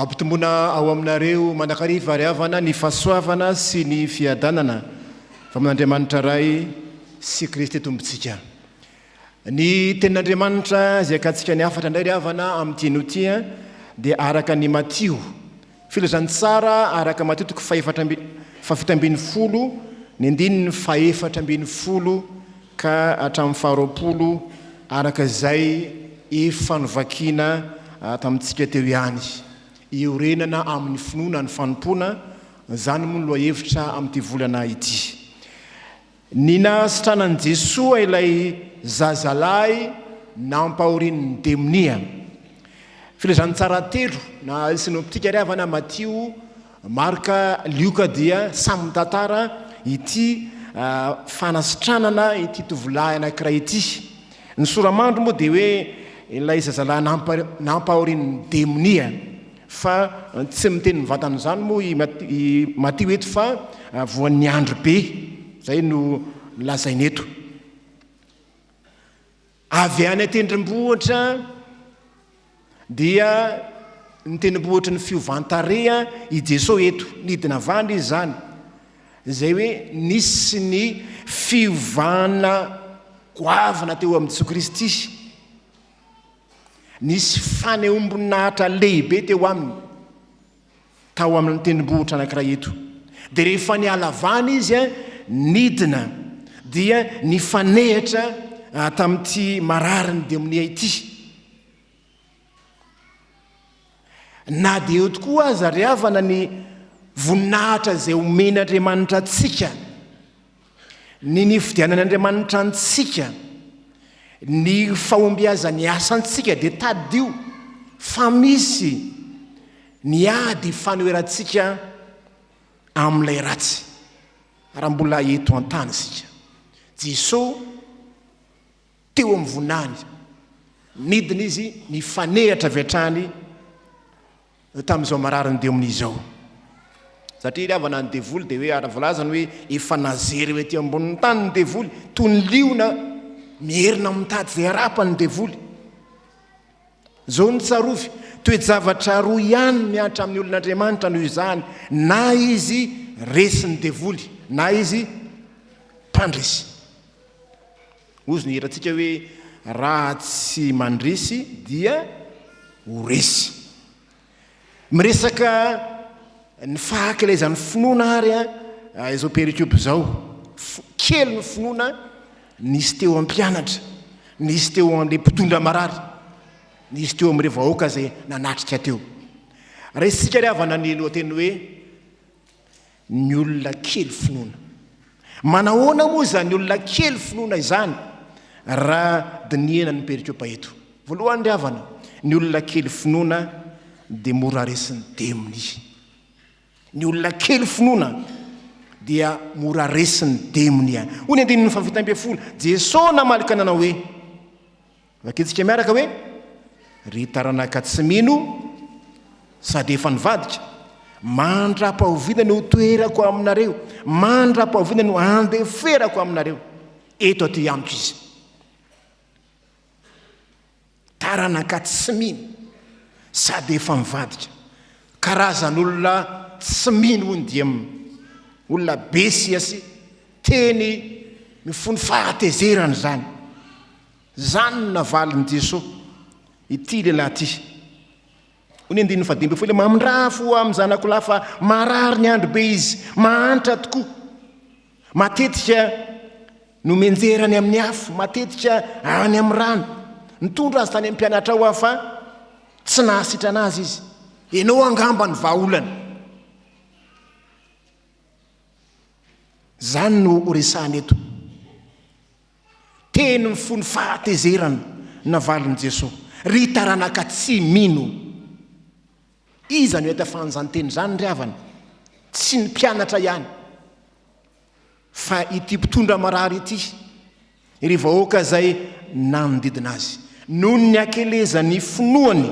Ampitomboana ao aminareo manakariva ary havana ny fahasoavana sy ny fiadanana fa amin'Andriamanitra ray sy Kristy tombontsika. Ny tenin'Andriamanitra izay akantsika ny hafatra indray ry havana amin'ity notia dia araka ny Matio. Filazany tsara araka Matio toko fahafitambi'ny folo, ny andininy fahaefatra-mbiny folo ka hatramin'ny faharoapolo araka izay FANOVAKIANA tamintsika teo ihany. IORENANA amin'ny finoana ny fanompoana, zany moa loha hevitra amin'ity volana ity. Nina sitranan'i Jesosy ilay zazalahy nampahorian'ny demonia. Filazany tsara telo na sinoptika ry havana Matio, Marka, Lioka dia samy mitantara ity fanasitranana ity tovolahy anankiray ity. Ny soramandro moa dia hoe ilay zazalahy nampahorian'ny demonia. Fa tsy miteny mivantana izany moa i Matio eto fa voan'ny andro be, zay no lazainy eto. Avy any tendrombohitra dia ny tendrombohitra ny fiovantareha i Jesosy eto, nidina avandry izy zany. Zay hoe nisy ny fiovana goavana teo amin'ny Jesosy Kristy. Nisy fanehombonahitra lehibe teo aminy, tao amin'ny tendrombohitra anankiray eto. Dia rehefa nialavana izy nidina dia nifanehitra tamin'ity mararin'ny demonia ity. Na dia eo tokoa aza ry havana ny voninahitra izay omen'Andriamanitra antsika, ny nifidianan'Andriamanitra antsika, ny fahombiazany asantsika dia tadio fa misy ny ady fanoherantsika amin'ilay ratsy raha mbola eto an-tany isika. Jesosy teo amin'ny voninahiny, nidina izy nifanehitra avy hatrany tamin'izao mararin'ny demonia izao. Satria ry havana ny devoly dia hoe ara-volazany hoe efa nazery hoe ety ambonin'ny tany ny devoly, toy ny liona mierina mitady izay harapany ny devoly. Zao ny tsarovy, toe-javatra roa ihany miantra amin'ny olon'Andriamanitra noho izany, na izy resy ny devoly, na izy mpandresy. Ozy ny herantsika hoe raha tsy mandresy dia ho resy. Miresaka ny fahakelezan'ny finoana ary izao perikopy zao, kely ny finoana, nisy teo ampianatra, nisy teo an'le mpitondra marary, nisy teo amin'ireo vahoaka izay nanatrika teo. Resika ry havana ny lohateny hoe ny olona kely finoana. Manahoana moa izany olona kely finoana izany raha dinihana ny perikopa eto? Voalohany ry havana, ny olona kely finoana dia mora resin'ny demonia. Ny olona kely finoana dia mora resin'ny demonia. Hoy ny andininy fahafitam-biny folo, Jesosy namalaka nanao hoe, vakitsika miaraka hoe, ry taranaka tsy mino sady efa nivadika, mandra-pahoviana no toerako aminareo, mandra-pahoviana no andeferako aminareo. Eto aty amiko izy. Taranaka tsy mino sady efa mivadika. Karazan'olona tsy mino hoy dia olona besiasy teny mifono fahatezerana zany. Zany no navalin'i Jesosy ity lehilahy ity. Hoy ny andininy fahadimy folo, mamindrafo amin'ny zanako-lahy fa marary ny andro be izy, mahantra tokoa. Matetika no menjerany amin'ny afo, matetika any amin'ny rano. Nitondra azy tany amin'ny mpianatra ao fa tsy nahasitra anazy izy. Ianao angamba ny vahaolana. Zany no resahany eto. Teny mifono fahatezerana navalin'i Jesosy. Ry taranaka tsy mino. Iza no etafany zany teny zany ry havana? Tsy ny mpianatra ihany, fa ity mpitondra marary ity, ry vahoaka izay nanodidina azy. Noho ny akelezany finoany,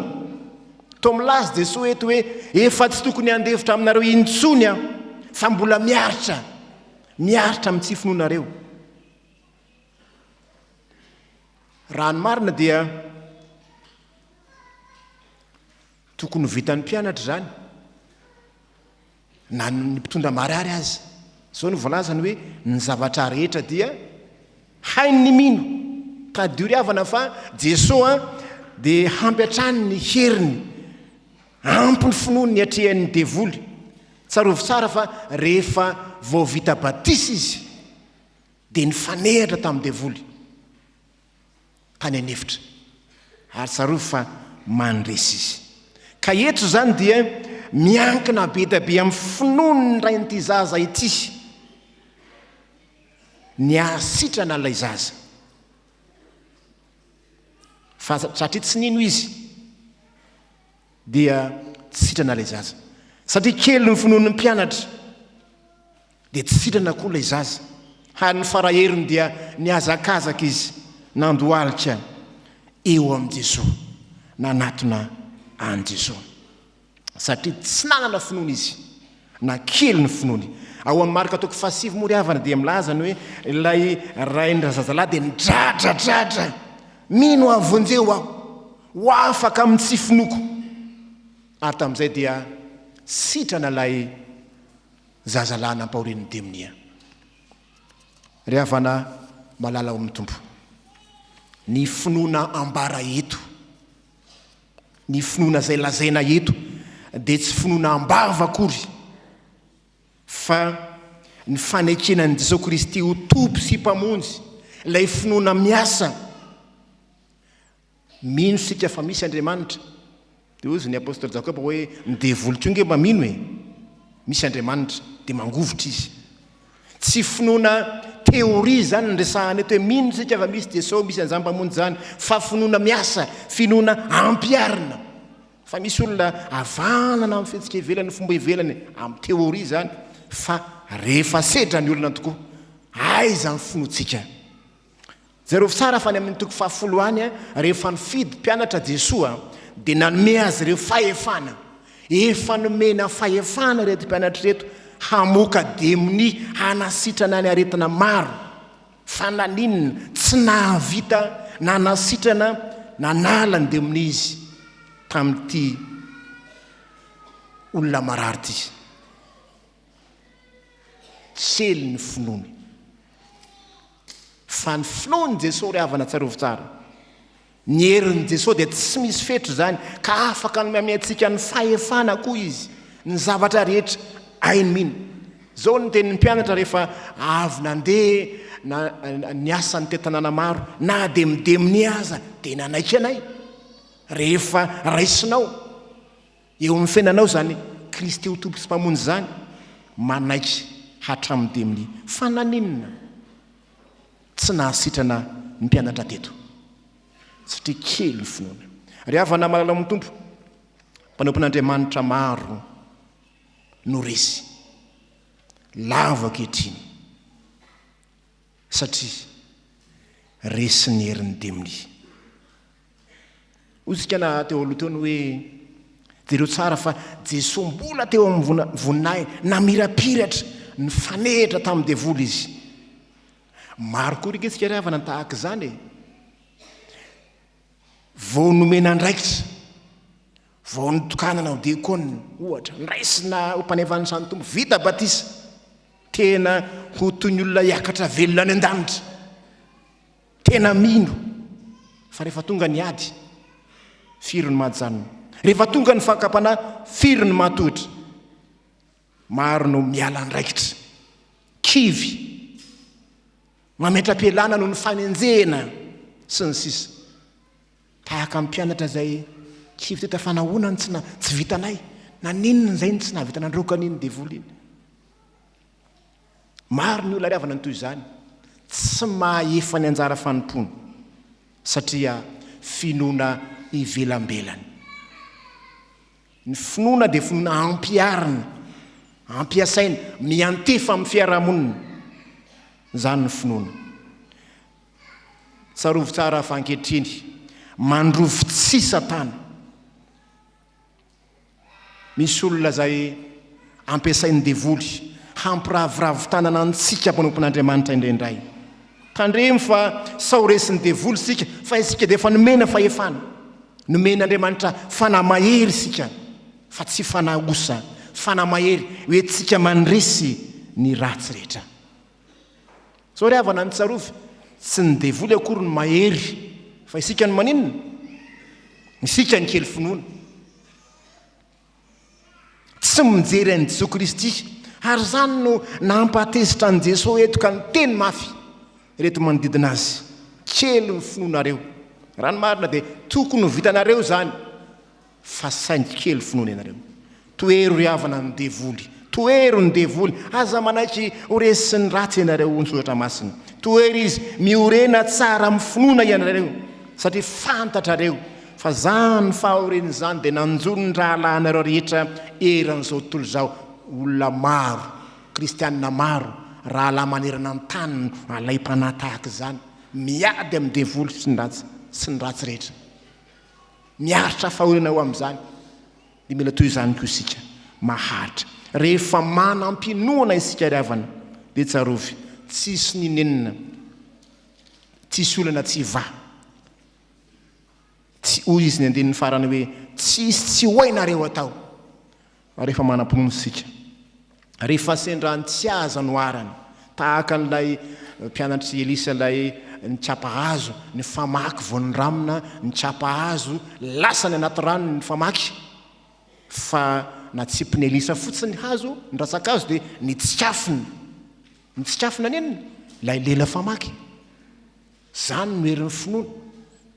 to milaza Jesosy eto hoe efa tsy tokony handefitra aminareo intsony aho, fa mbola miaritra amin'ity finoanareo. Raha ny marina dia tokony vitan'ny mpianatra zany na ny mpitondra marary azy zao ny volazany hoe ny zavatra rehetra dia hainy ny mino ka dioriavana fa Jesosy dia hampiatrany ny heriny ampy ny finoany ny atrehan'ny devoly tsarovy tsara fa rehefa vao vita batisa izy dia nifanehatra tamin'ny devoly tany anefitra ary tsarovy fa mandresy izy ka eto zany dia miankina be da be amin'ny finoany ray n'ity zaza ity ny asitrana ilay zaza fa satria tsy nino izy dia tsy sitrana ilay zaza satria kely ny finoan'ny mpianatra dia tsy sitrana koa ilay zaza ary ny faraheriny dia niazakazaka izy nandohalika eo amin'i Jesosy nanatona an Jesosy satria tsy nanana finoana izy na kely ny finoany ao amin'ny marika toko 7 mory havana dia milazany hoe ilay raindra zazalahy dia nidradradratra mino avonjeo aho ho afaka amin'ny tsy finoko ary tamin'izay dia sitrana ilay zazalahy nampahoren'ny demnia ry havana malala ao amin'ny tompo ny finoana ambara eto ny finoana zay lazaina eto dia tsy finoana ambava akory fa ny fanekenan'i Jesosy Kristy ho tompo sy mpamonjy ilay finoana miasa mino sika fa misy Andriamanitra dia ozy ny apôstôly Jakoba hoe ny devoly tonga mba mino hoe misy Andriamanitra dia mangovotra izy tsy finoana teoria zany ny resahany eto hoe mino sika fa misy Jesosy misy an'izany mpamonjy zany fa finoana miasa finoana ampiarina fa misy olona avanana amin'ny fihetsika ivelany fomba ivelany amin'ny teoria zany fa rehefa sedra ny olona tokoa aiza ny finoantsika zero tsara fa ny amin'ny toko 10 any rehefa nifidy mpianatra Jesosy dia nanome azy ireo fahefana efa nomena fahefana reto mpianatra reto hamoaka demoni hanasitrana ny aretina maro fa naninona tsy nahavita nanasitrana nanala ny demoni izy tamin'ity olona marary ty tsely ny finoany fa ny finoany Jesosy ry havana tsarovy tsara ny herin'i Jesosy dia tsy misy fetro zany ka afaka nomeme antsika ny fahefana koa izy ny zavatra rehetra hainy mino zao ny tenin'ny mpianatra rehefa avy nandeha ny asan'ny tetanàna maro na demideminy aza dia nanaiky anay rehefa raisinao eo amin'ny fiainanao zany Kristy ho tompo sy mpamonjy zany manaiky hatramin'ny deminy fa naninona tsy nahasitrana ny mpianatra teto satria kely ny finoana ry havana malala amin'ny tompo mpanompon'Andriamanitra maro no resy lava ankehitriny satria resy ny herin'ny deminy ozika na teo aloha teo ny hoe jereo tsara fa Jesosy mbola teo amin'ny voninahiny namirapiratra ny fanehitra tamin'ny devoly izy maro koa riketsika ry havana tahaka izany vao nomena ndraikitra vao nitokanana ho diakona ohatra nraisina ho mpanevan'ny sany tompo vita batisa tena ho toy ny olona hiakatra velona any an-danitra tena mino fa rehefa tonga ny ady firy ny mahajanona rehefa tonga ny fakapana firy ny mahatohitra maro no miala ndraikitra kivy mametra-pialana no ny fanenjena sy ny sisa tahaka amin'ny mpianatra zay kivy teta fanahoana tsy vitanay na ninona zay tsy nahavita nandroka niny devoly iny maro ny olona ry havana nytoy izany tsy mahefa ny anjara fanompony satria finoana ivelambelany ny finoana dia finoana ampiarina ampiasaina miantefa amin'ny fiarahamonina zany ny finoana tsarovy tsara fa ankehitriny mandrovo tsy satana misy olona zay ampiasain'ny devoly hampiravoravo-tanana antsika mpanompon'Andriamanitra indraindray tandremo fa sao resin'ny devoly sika fa isika dia efa nomena fahefana nomen'Andriamanitra fanamahery sika fa tsy fanaosa fanamahery hoe tsika mandresy ny ratsy rehetra. So ry havana ny tsarovy tsy ny devoly akory ny mahery fa isika ny maninona isika ny kely finoana tsy mijery an'i Jesosy Kristy ary zany no nampatezitra an'i Jesosy eto ka ny teny mafy reto manodidina azy kely ny finoanareo raha ny marina dia tokony ho vitanareo zany fa saingy kely finoana ianareo. Toero ry havana ny devoly toero ny devoly aza manaiky horesin'ny ratsy ianareo ny soratra masina toero izy miorena tsara amin'ny finoana ianareo satria fantatrareo fa zany fahoren'ny zany dia nanjony ny rahalahinareo rehetra eran'izao tontolo zao olona maro kristianina maro rahalahy manerana ny tany alay mpanahy tahaka zany miady amin'ny devoly sy ny ratsy rehetra miaritra fahorena ho amin'izany dia mila toy izany koa isika maharitra rehefa manampinoana isika ry havana dia tsarovy tsisy ninenina tsisy olana tsy va tsy hoy izy ny andinin'ny farany hoe tsisy tsy hoainareo atao rehefa manampinoana isika rehefa sendrany tsy aza noarany tahaka n'ilay mpianatry Elisa ilay nitsapahazo ny famaky vao ny ramina nitsapahazo lasany anaty rano ny famaky fa natsipiny Elisa fotsiny hazo niratsakazo dia nitsikafina nenina lay lela famaky zany no herin'ny finoana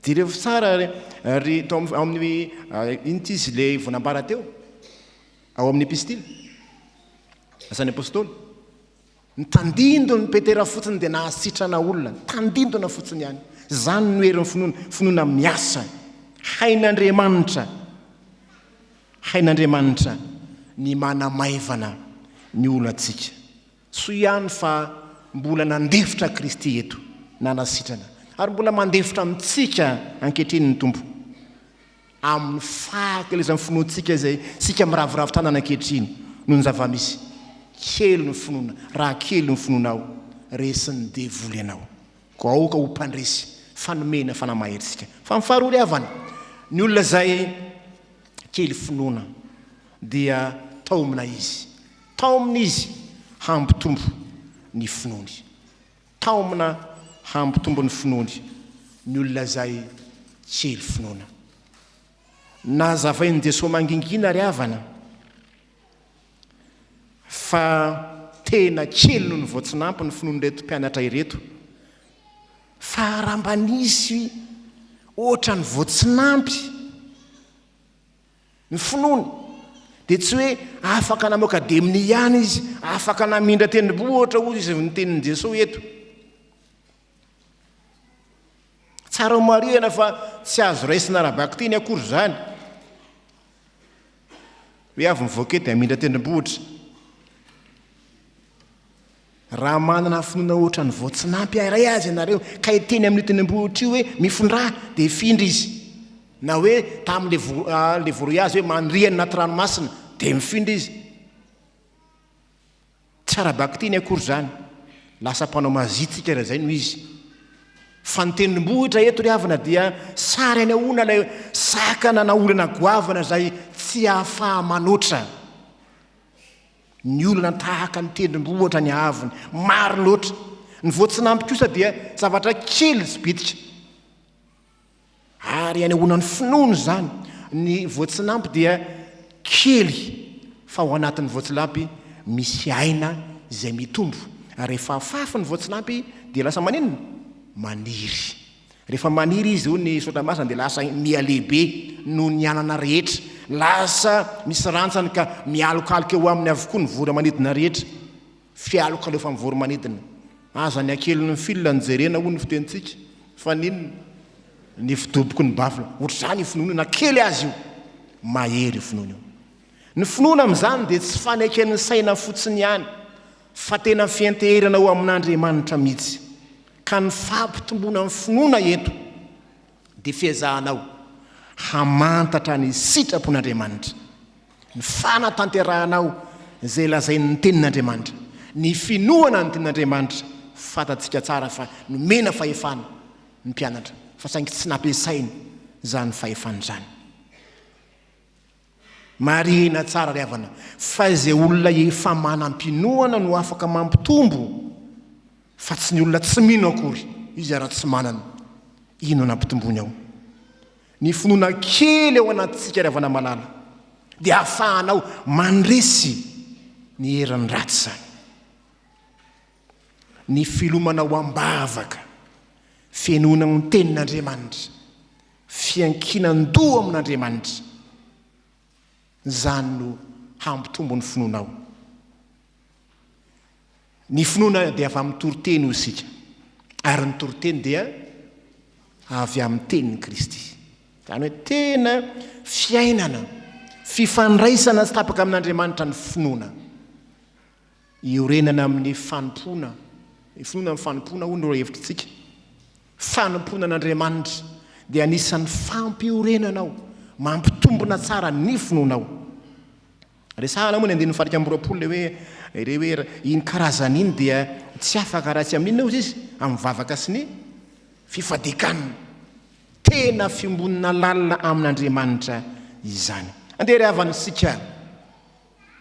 dia rehefa tsara ry tao amin'ny inty izy le vonambara teo ao amin'ny epistily asan'ny apôstôly nitandindony Petera fotsiny dia nahasitrana olona tandindona fotsiny ihany zany no herin'ny finoana miasa hain'Andriamanitra ny manamaivana ny olonantsika so ihany fa mbola nandefitra Kristy eto nanasitrana ary mbola mandefitra amintsika ankehitriny ny tompo amin'ny fahakelezan'ny finoantsika izay sika miravoravo tanana ankehitriny no ny zava-misy kely ny finoana raha kely ny finoanao resin'ny devoly ianao ko aoka ho mpandresy fanomena fanamaheritsika fa mifaharoa ry havana ny olona zay kely finoana dia tao amin'izy hampitombo ny finoany tao amina hampitombo ny finoany ny olona zay kely finoana nazavain'i Jesosy mangingina ry havana fa tena kely no ny voatsinampy ny finoany reto mpianatra ireto fa raha mba nisy ohatra ny voatsinampy ny finoana dia tsy hoe afaka namoaka deminy ihany izy afaka namindra tendrombohitra ozy izy ny tenin'i Jesosy eto tsara ho marihana fa tsy azo raisina rabaka teny akory zany hoe avy mivoaka dia amindra tendrombohitra raha manana finoana ohatra ny voatsinampy iray azy ianareo ka hiteny amin'ny tendrombohitra io hoe mifondra dia hifindra izy na hoe tamin'le voroy azy hoe mandriany naty ranomasina dia mifindra izy tsy arabaka teny akory zany lasa mpanao mazitsika raha zay no izy fa ny tendrombohitra eto ry havana dia sary any ahoana ilay sakana na olana goavana zay tsy ahafaha manoatra ny olana tahaka ny tendrombohitra ny haviny maro loatra ny voatsinampy kosa dia zavatra kely sy bitika ary any ahoana ny finoana zany ny voatsinampy dia kely fa ao anatin'ny voatsinampy misy aina izay mitombo ary rehefa afafy ny voatsinampy dia lasa maninona maniry rehefa maniry izy io ny soratra masina dia lasa mialehibe no ny anana rehetra lasa misy rantsany ka mialokaloka eo amin'ny avokoa ny voro manidina rehetra fialoka alefa amin'ny voro manidina aza ny akely ny filina ny jerena ho ny fitentsika fa ninona ny fidoboko ny bafina ohatra zany finoana na kely azy io mahery finoana io ny finoana amin'izany dia tsy faneken'ny saina fotsiny ihany fa tena fianteherana ho amin'Andriamanitra mihitsy ka ny fampitomboana ny finoana eto dia fiazahanao hamantatra ny sitrapon'Andriamanitra ny fanatanterahanao izay lazainy ny tenin'Andriamanitra ny finoana ny tenin'Andriamanitra fatatsika tsara fa nomena fahefana ny mpianatra fa saingy tsy nampiasainy zany fahefany zany. Marina tsara ry havana fa izay olona efa manam-pinoana no afaka mampitombo fa tsy ny olona tsy mino akory izy ara tsy manana ino nampitomboany ao. Ny finoana kely ao anatintsika ry havana malala dia ahafahanao mandresy ny herany ratsy zany. Ny filomanao ambavaka fiainona ny tenin'Andriamanitra, fiankinan-doha amin'Andriamanitra, zany no hampitombo ny finoanao. Ny finoana dia avy amin'ny toriteny ho isika, ary ny toriteny dia avy amin'ny tenin'i Kristy. Zany hoe tena fiainana, fifandraisana sy tapaka amin'Andriamanitra ny finoana. Iorenana amin'ny fanompoana, ny finoana amin'ny fanompoana hoy no hevitrintsika. Fanompoana an'Andriamanitra dia anisan'ny fampiorenanao, mampitombona tsara ny finoanao. Resahana moa ny 120 le hoe iny karazan'iny dia tsy afaka raha tsy amin'inona ozy izy amin'ny vavaka sy ny fifadikanina. Tena fimbonina lalina amin'Andriamanitra izany. Andeha ry havana sika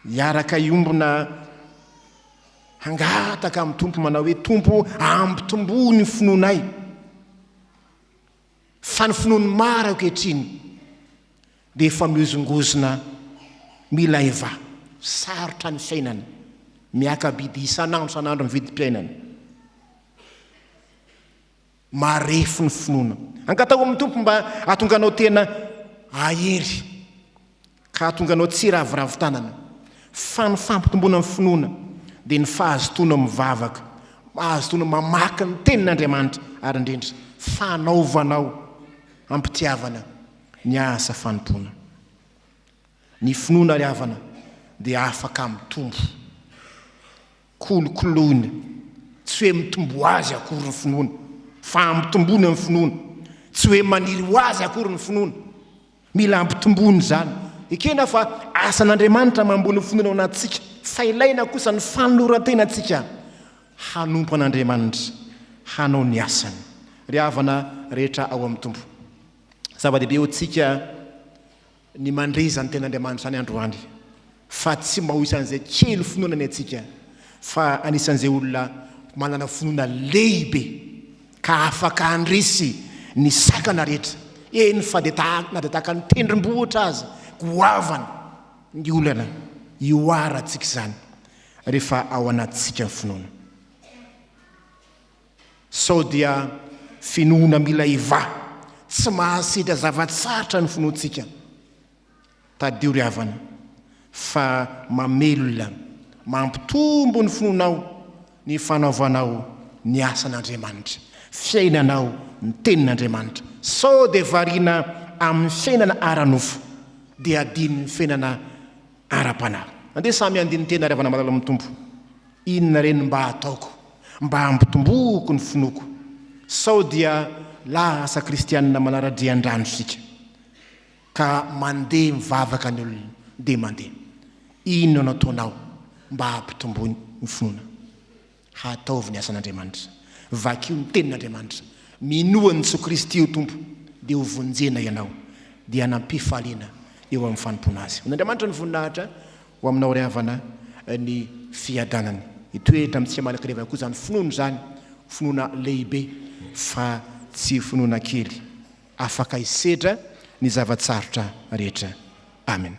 hiaraka iombona hangataka amin'ny tompo manao hoe tompo ampitombo ny finoanay. Fa ny finoany maro ankehitriny dia efa miozongozona mila eva sarotra ny fiainana, miakabidy isan'andro ny vidim-piainana. Marefo ny finoana. Ankatao amin'ny tompo mba ahatonganao tena ahery ka ahatonganao tsy ravoravo-tanana. Fa ny fampitomboana amin'ny finoana dia ny fahazotoana mivavaka, fahazotoana mamaky ny tenin'Andriamanitra ary indrindra fanaovanao ampitiavana ny asa fanompoana. Ny finoana ry havana dia afaka mitombo, kolokoloina, tsy hoe mitombo azy akory ny finoana, fa ampitomboany amin'ny finoana, tsy hoe maniry ho azy akory ny finoana, mila ampitomboany zany. Ekena fa asan'Andriamanitra mambony finoana ao anatintsika, fa ilaina kosa ny fanoloran-tenantsika hanompo an'Andriamanitra hanao ny asany. Ry havana rehetra ao amin'ny tompo, zava-dehibe eo antsika ny mandreza ny ten'Andriamanitra zany androany, fa tsy mba ho isan'izay kely finoana ny atsika, fa anisan'izay olona manana finoana lehibe ka afaka andresy ny sakana rehetra. Eny fa dia na dia tahaka ny tendrombohitra azy goavana ny olana ioara antsika zany rehefa ao anatintsika ny finoana. Sao dia finoana mila eva, tsy mahasitra zavatsarotra ny finoantsika tadio ry havana, fa mamelona, mampitombo ny finoanao, ny fanaovanao ny asan'Andriamanitra, fiainanao ny tenin'Andriamanitra. Sao dia variana amin'ny fiainana ara-nofo dia adiny ny fiainana ara-panahy. Andeha samy andiny tena ry havana malala amin'ny tompo, inona reny mba ataoko mba hampitomboko ny finoako. Sao dia lasa kristianina manara-drian-drano sika ka mandeha mivavaka ny olona dia mandeha. Inona no ataonao mba hampitombony ny finoana? Hataovy ny asan'Andriamanitra, vakio ny tenin'Andriamanitra, minoany Jesoy Kristy io tompo, dia ho vonjena ianao, dia hanampifaliana eo amin'ny fanompoana azy. N'Andriamanitra ny voninahitra ho aminao ry havana ny fiadanany. Itoetra amintsika malaky revana koa zany finoana zany, finoana lehibe fa tsy finoana kely, afaka isedra ny zavatsarotra rehetra. Amen.